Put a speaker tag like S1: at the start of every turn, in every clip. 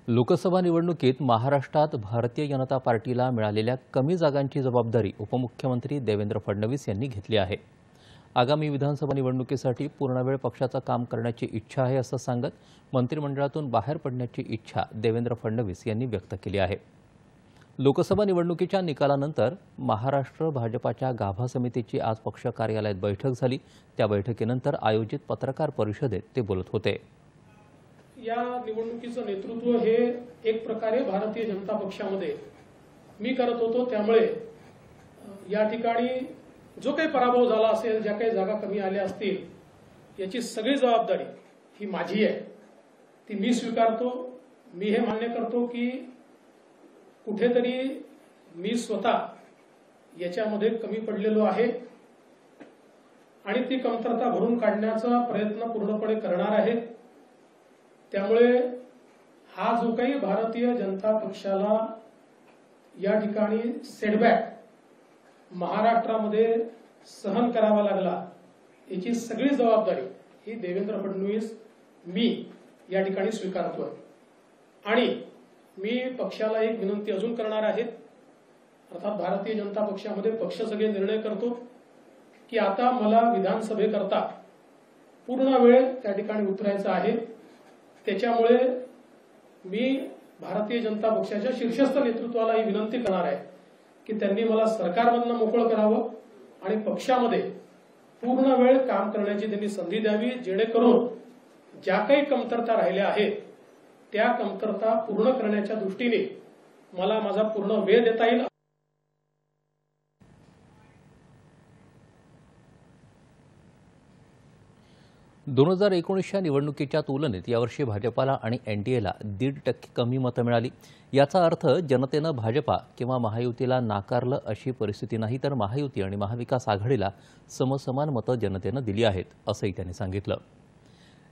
S1: लोकसभा निवडणुकीत महाराष्ट्रात भारतीय जनता पार्टीला मिळालेल्या कमी जागांची जबाबदारी उपमुख्यमंत्री देवेंद्र फडणवीस यांनी घेतली आहे। आगामी विधानसभा निवडणुकीसाठी पूर्णवेळ पक्षाचं काम करण्याची इच्छा आहे असं सांगत मंत्रिमंडळातून बाहेर पडण्याची इच्छा देवेंद्र फडणवीस यांनी व्यक्त केली आहे। लोकसभा निवडणुकीच्या निकालानंतर महाराष्ट्र भाजपाच्या गाभा समितीची आज पक्ष कार्यालयात बैठक झाली। त्या बैठकीनंतर आयोजित पत्रकार परिषदेत ते बोलत होते।
S2: या निवडणुकीचं नेतृत्व हे एक प्रकारे भारतीय जनता पक्षामध्ये मी करत होतो, त्यामुळे या ठिकाणी जो काही पराभव झाला असेल, ज्या काही जागा कमी आल्या असतील, याची सगळी जबाबदारी ही माझी आहे, ती मी स्वीकारतो। मी हे मान्य करतो की कुठेतरी मी स्वतः याच्यामध्ये कमी पडलेलो आहे आणि ती कमतरता भरून काढण्याचा प्रयत्न पूर्णपणे करणार आहे। त्यामुळे हा जो काही भारतीय जनता पक्षाला या ठिकाणी सेटबॅक महाराष्ट्रामध्ये सहन करावा लागला, याची सगळी जबाबदारी ही देवेंद्र फडणवीस मी या ठिकाणी स्वीकारतोय। आणि मी पक्षाला एक विनंती अजून करणार आहे, अर्थात भारतीय जनता पक्षामध्ये पक्ष सगळे निर्णय करतो की आता मला विधानसभेकरता पूर्ण वेळ त्या ठिकाणी उतरायचा आहे। त्याच्यामुळे मी भारतीय जनता पक्षाच्या शीर्षस्थ नेतृत्वाला ही विनंती करणार आहे की त्यांनी मला सरकारमधून मोकळं करावं आणि पक्षामध्ये पूर्ण वेळ काम करण्याची त्यांनी संधी द्यावी, जेणेकरून ज्या काही कमतरता राहिल्या आहेत त्या कमतरता पूर्ण करण्याच्या दृष्टीने मला माझा पूर्ण वेळ देता येईल।
S1: 2019च्या निवडणुकीच्या तुलनेत यावर्षी भाजपाला आणि एनडीएला 1.5% कमी मतं मिळाली। याचा अर्थ जनतेनं भाजपा किंवा महायुतीला नाकारलं अशी परिस्थिती नाही, तर महायुती आणि महाविकास आघाडीला समसमान मतं जनतेनं दिली आहेत, असंही त्यांनी सांगितलं।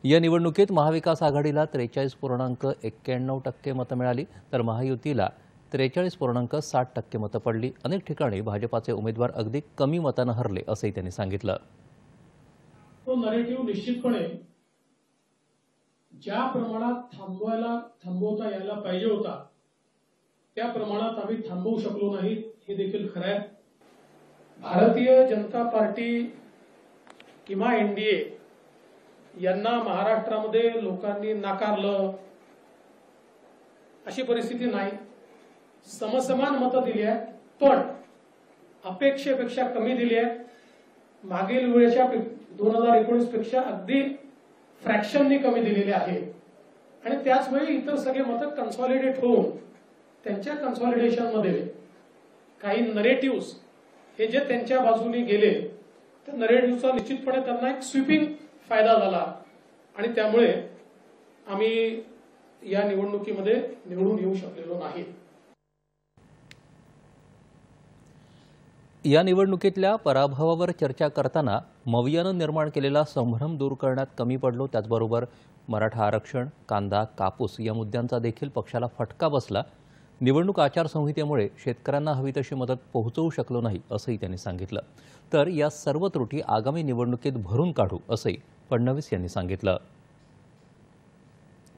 S1: या निवडणुकीत महाविकास आघाडीला 43.91% मतं मिळाली, तर महायुतीला 43.60% मतं पडली। अनेक ठिकाणी भाजपाचे उमेदवार अगदी कमी मतानं हरले, असंही त्यांनी सांगितलं।
S2: तो नरेटिव्ह निश्चितपणे ज्या प्रमाणात थांबवता यायला पाहिजे होता त्या प्रमाणात आम्ही थांबवू शकलो नाही, हे देखील खरं आहे। भारतीय जनता पार्टी किंवा एनडीए यांना महाराष्ट्रामध्ये लोकांनी नाकारलं अशी परिस्थिती नाही, समसमान मतं दिली आहेत, पण अपेक्षेपेक्षा कमी दिली आहेत। मागील वेळेच्या 2019 पेक्षा अगदी फ्रॅक्शननी कमी दिलेले आहे आणि त्याच वेळी इतर सगळे मतं कन्सॉलिडेट होऊन त्यांच्या कन्सॉलिडेशनमध्ये काही नरेटिव्हज हे जे त्यांच्या बाजूने गेले त्या नरेटिव्हचा निश्चितपणे त्यांना एक स्वीपिंग फायदा झाला आणि त्यामुळे आम्ही या निवडणुकीमध्ये निवडून येऊ शकलेलो नाही।
S1: या निवडणुकीतल्या पराभवावर चर्चा करताना मवियानं निर्माण केलेला संभ्रम दूर करण्यात कमी पडलो। त्याचबरोबर मराठा आरक्षण, कांदा, कापूस या मुद्द्यांचा देखील पक्षाला फटका बसला। निवडणूक आचारसंहितेमुळे शेतकऱ्यांना हवी तशी मदत पोहोचवू शकलो नाही, असंही त्यांनी सांगितलं। तर या सर्व त्रुटी आगामी निवडणुकीत भरून काढू, असंही फडणवीस यांनी सांगितलं।